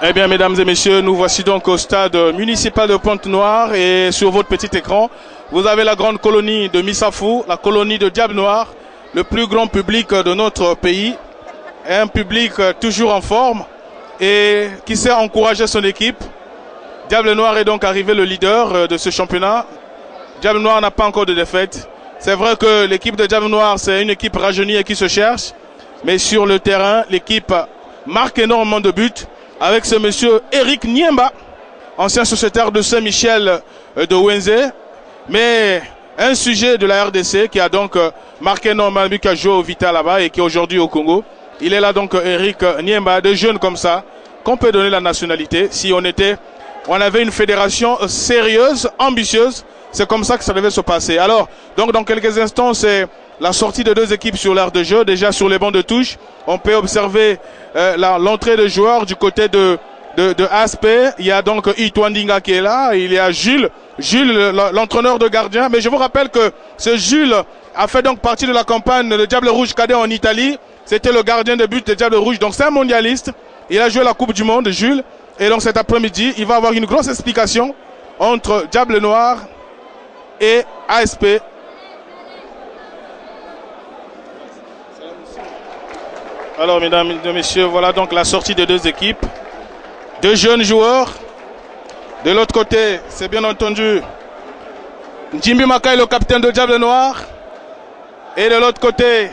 Eh bien, mesdames et messieurs, nous voici donc au stade municipal de Pointe-Noire et sur votre petit écran, vous avez la grande colonie de Missafou, la colonie de Diable Noir, le plus grand public de notre pays, un public toujours en forme et qui sait encourager son équipe. Diable Noir est donc arrivé le leader de ce championnat. Diable Noir n'a pas encore de défaite. C'est vrai que l'équipe de Diable Noir, c'est une équipe rajeunie et qui se cherche, mais sur le terrain, l'équipe marque énormément de buts. Avec ce monsieur Eric Niemba, ancien sociétaire de Saint-Michel de Wenze, mais un sujet de la RDC qui a donc marqué énormément de buts, qui a joué au Vita là-bas et qui est aujourd'hui au Congo. Il est là donc Eric Niemba, des jeunes comme ça, qu'on peut donner la nationalité. Si on avait une fédération sérieuse, ambitieuse, c'est comme ça que ça devait se passer. Alors, donc dans quelques instants, c'est la sortie de deux équipes sur l'aire de jeu, déjà sur les bancs de touche. On peut observer l'entrée de joueurs du côté de ASP. Il y a donc Itwandinga qui est là. Il y a Jules, l'entraîneur de gardien. Mais je vous rappelle que ce Jules a fait donc partie de la campagne de Diable Rouge cadet en Italie. C'était le gardien de but de Diable Rouge. Donc c'est un mondialiste. Il a joué la Coupe du Monde, Jules. Et donc cet après-midi, il va avoir une grosse explication entre Diable Noir et ASP. Alors, mesdames et messieurs, voilà donc la sortie de deux équipes. Deux jeunes joueurs. De l'autre côté, c'est bien entendu Njimbi Makai, le capitaine de Diable Noir. Et de l'autre côté,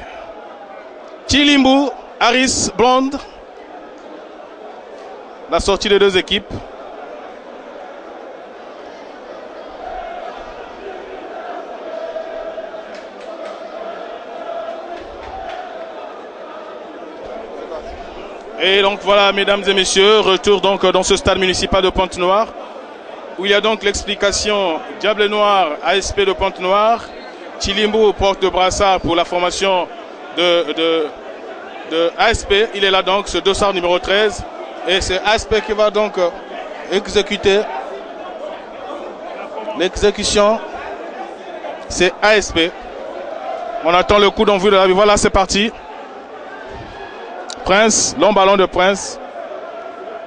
Chilimbu, Harris Blonde. La sortie de deux équipes. Et donc voilà, mesdames et messieurs, retour donc dans ce stade municipal de Pointe-Noire, où il y a donc l'explication Diable Noir, ASP de Pointe-Noire, Chilimbu porte de brassard pour la formation de ASP. Il est là donc, ce dossard numéro 13, et c'est ASP qui va donc exécuter l'exécution. C'est ASP. On attend le coup d'envoi de la vie. Voilà, c'est parti. Prince, long ballon de Prince.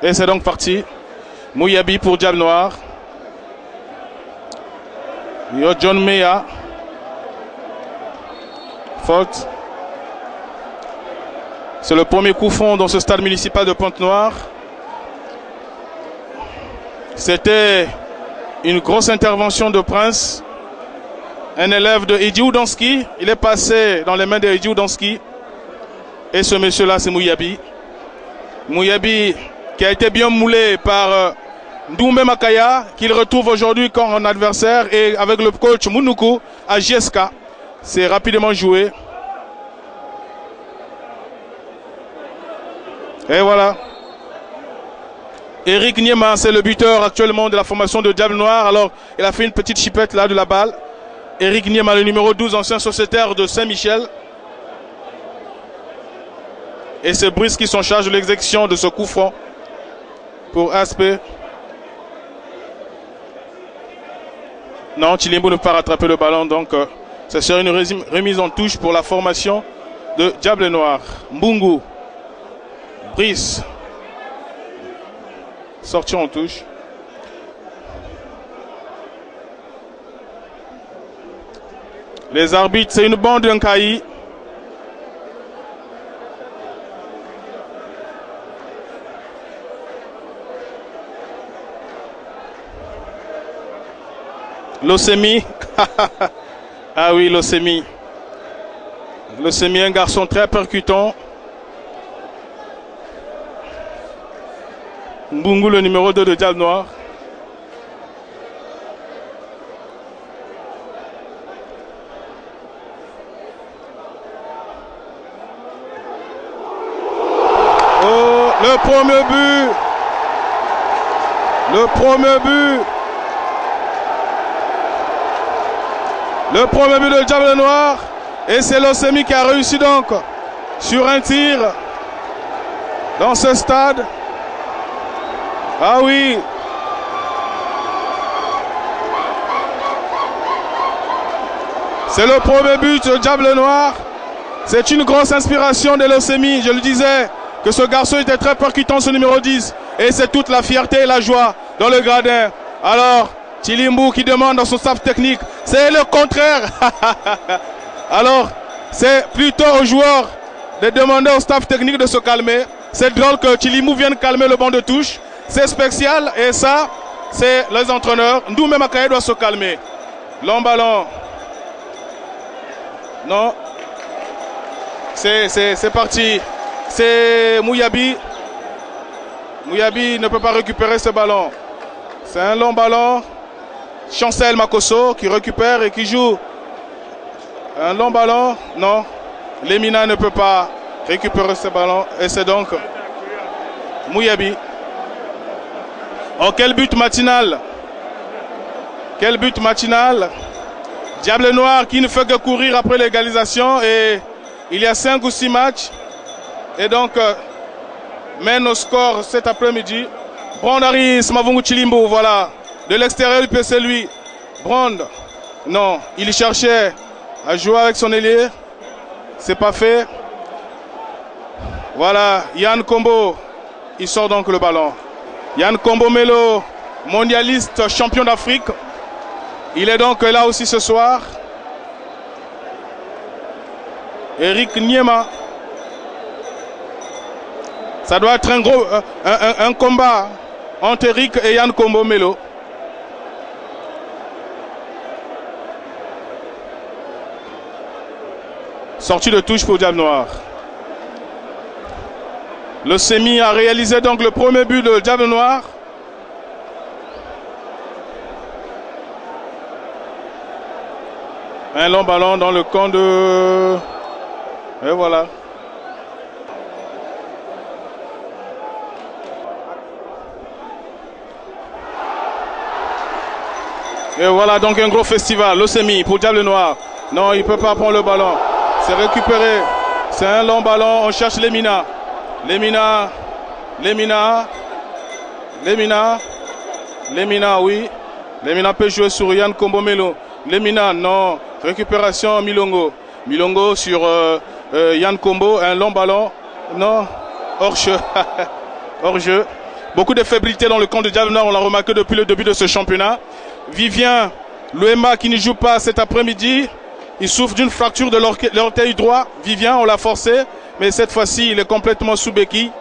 Et c'est donc parti. Mouyabi pour Diable Noir. Yo John Meya. Faute. C'est le premier coup franc dans ce stade municipal de Pointe-Noire. C'était une grosse intervention de Prince. Un élève de Eddie Oudanski. Il est passé dans les mains de Eddie Oudanski. Et ce monsieur-là, c'est Mouyabi. Mouyabi qui a été bien moulé par Ndoumbe Makaya, qu'il retrouve aujourd'hui comme adversaire, et avec le coach Mounoukou à JSK. C'est rapidement joué. Et voilà. Eric Niema, c'est le buteur actuellement de la formation de Diable Noir. Alors, il a fait une petite chipette là de la balle. Eric Niema, le numéro 12, ancien sociétaire de Saint-Michel. Et c'est Brice qui s'en charge de l'exécution de ce coup franc pour Aspect. Non, Chilimbo ne peut pas rattraper le ballon, donc ce serait une remise en touche pour la formation de Diable Noir. Mbungu, Brice, sorti en touche. Les arbitres, c'est une bande d'un caï. Losemi. Ah oui, Losemi. Losemi, un garçon très percutant. Mbungu, le numéro 2 de Diable Noir. Oh, le premier but. Le premier but. Le premier but de Diable Noir. Et c'est Losemi qui a réussi donc sur un tir dans ce stade. Ah oui. C'est le premier but de Diable Noir. C'est une grosse inspiration de Losemi. Je le disais que ce garçon était très percutant, ce numéro 10. Et c'est toute la fierté et la joie dans le gradin. Alors, Chilimbu qui demande à son staff technique, c'est le contraire. Alors, c'est plutôt aux joueurs de demander au staff technique de se calmer. C'est drôle que Chilimbu vienne calmer le banc de touche. C'est spécial et ça, c'est les entraîneurs. Nous-mêmes, Akaye doit se calmer. Long ballon. Non. C'est parti. C'est Mouyabi. Mouyabi ne peut pas récupérer ce ballon. C'est un long ballon. Chancel Makosso qui récupère et qui joue. Un long ballon. Non. Lemina ne peut pas récupérer ce ballon. Et c'est donc Mouyabi. Oh, quel but matinal. Quel but matinal. Diable Noir qui ne fait que courir après l'égalisation. Et il y a 5 ou 6 matchs. Et donc, mène au score cet après-midi. Brandaris Mavungu Chilimbu, voilà. De l'extérieur, il peut c'est lui. Brand, non, il cherchait à jouer avec son ailier. C'est pas fait. Voilà, Yann Kombo, il sort donc le ballon. Yann Kombo Melo, mondialiste, champion d'Afrique. Il est donc là aussi ce soir. Eric Niema. Ça doit être un combat entre Eric et Yann Kombo Melo. Sortie de touche pour Diable Noir. Le Semi a réalisé donc le premier but de Diable Noir. Un long ballon dans le camp de... Et voilà. Et voilà donc un gros festival. Le Semi pour Diable Noir. Non, il ne peut pas prendre le ballon. C'est récupéré. C'est un long ballon. On cherche Lemina. Lemina. Lemina. Lemina. Lemina, oui. Lemina peut jouer sur Yann Kombo Melo. Lemina, non. Récupération Milongo. Milongo sur Yann Kombo. Un long ballon. Non. Hors-jeu. Hors-jeu. Beaucoup de fébrilité dans le camp de Diable Noir. On l'a remarqué depuis le début de ce championnat. Vivien Louema qui ne joue pas cet après-midi. Il souffre d'une fracture de l'orteil droit. Vivien, on l'a forcé. Mais cette fois-ci, il est complètement sous béquille.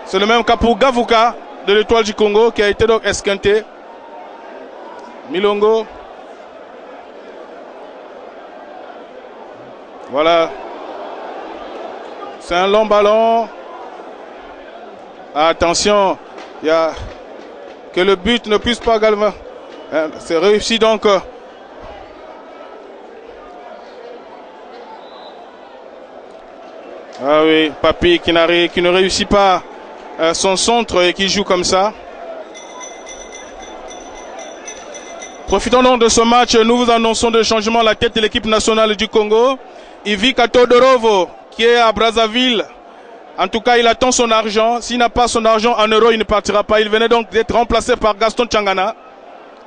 C'est le même cas pour Gavuka de l'Étoile du Congo qui a été donc esquinté. Milongo. Voilà. C'est un long ballon. Attention. Il y a que le but ne puisse pas également. C'est réussi donc. Ah oui, Papi qui ne réussit pas son centre et qui joue comme ça. Profitons donc de ce match, nous vous annonçons de changement à la tête de l'équipe nationale du Congo. Ivica Todorovo qui est à Brazzaville. En tout cas, il attend son argent. S'il n'a pas son argent en euros, il ne partira pas. Il venait donc d'être remplacé par Gaston Tchangana.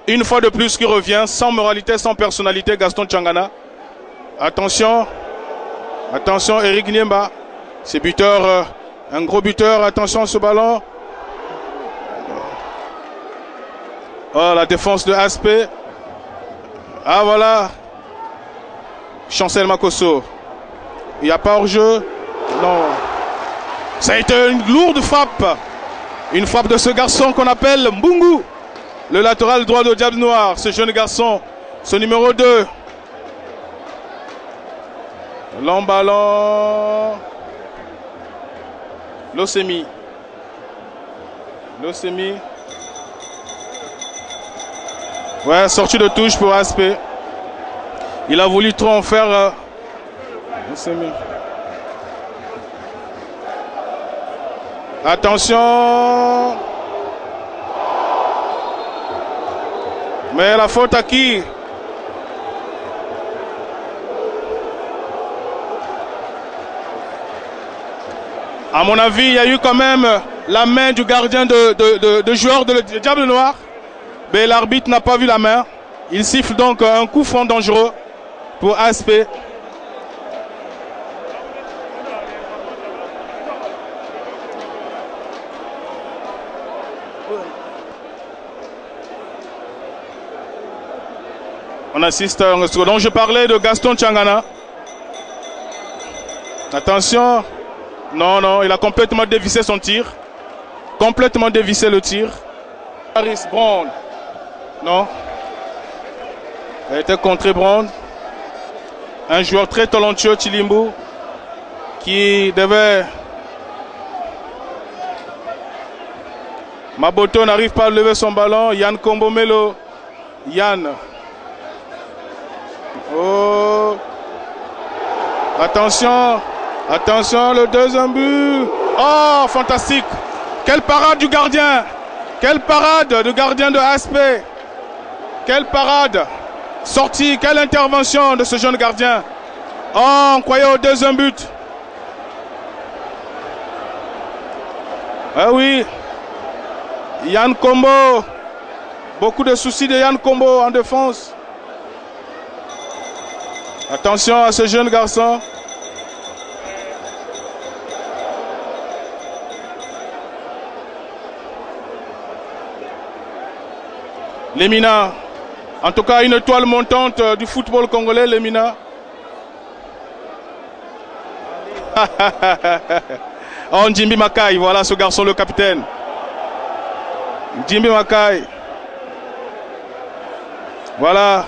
Une fois de plus qui revient, sans moralité, sans personnalité, Gaston Tchangana. Attention. Attention, Eric Niemba. C'est buteur, un gros buteur. Attention à ce ballon. Oh, la défense de Aspect. Ah, voilà. Chancel Makosso. Il n'y a pas hors-jeu. Non. Ça a été une lourde frappe. Une frappe de ce garçon qu'on appelle Mbungu. Le latéral droit de Diable Noir. Ce jeune garçon. Ce numéro 2. Long ballon. Losemi. Losemi. Ouais, sortie de touche pour Aspect. Il a voulu trop en faire. Losemi. Attention. Mais la faute à qui? À mon avis, il y a eu quand même la main du gardien de joueur de Diable Noir. Mais l'arbitre n'a pas vu la main. Il siffle donc un coup franc dangereux pour Aspect. On assiste à un second. Donc je parlais de Gaston Tchangana. Attention. Non, non, il a complètement dévissé son tir. Complètement dévissé le tir. Harris Brown. Non. Il a été contré Brown. Un joueur très talentueux, Chilimbu, qui devait... Maboto n'arrive pas à lever son ballon. Yann Kombomelo. Yann. Oh. Attention. Attention, le deuxième but. Oh, fantastique. Quelle parade du gardien. Quelle parade du gardien de ASP. Quelle parade. Sortie, quelle intervention de ce jeune gardien. Oh, on croyait au deuxième but. Ah oui. Yann Kombo. Beaucoup de soucis de Yann Kombo en défense. Attention à ce jeune garçon. Lemina. En tout cas, une étoile montante du football congolais, Lemina. Oh, Njimbi Makai, voilà ce garçon, le capitaine. Njimbi Makai. Voilà.